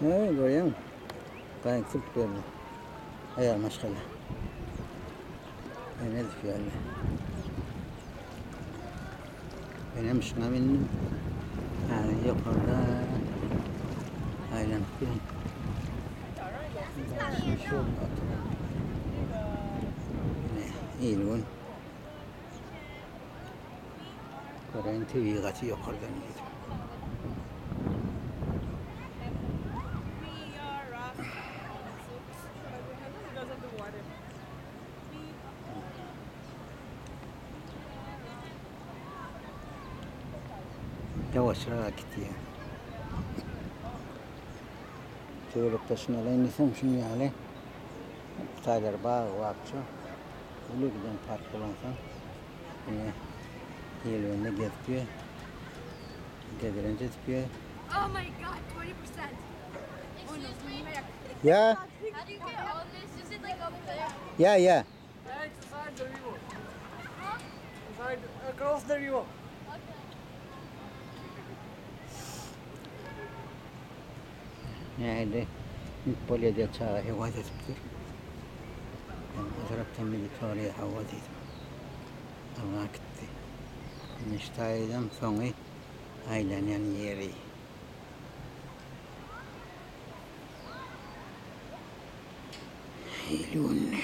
Evet, görüyor musun? Gayet sık böyle. Hayal maşgala. Ne diyor öyle? Benim şuna bindim. Yani yukarıda aylanıp bir şey oldu. Yine iyi gün. Kore'nin TV kaçı yukarıdan gidiyor. Yavaşlayarak gidiyor. Çığlık taşına alayım desem şimdi yani. Sayılar bağı vakçı. Öyle giden park bulansan. Yine yelvenle gezdiyor. Gezilince çıkıyor. Oh my god, 20%. Oh no, Yeah, how do you get on this? Is it like up there? yeah, yeah. It's inside the river. Inside, across the river. Yani Polya çağı hevada çıktı. Azraptan militariye havadaydım. Ama gitti. Niştaydan sonra aylanan yeri. İlun.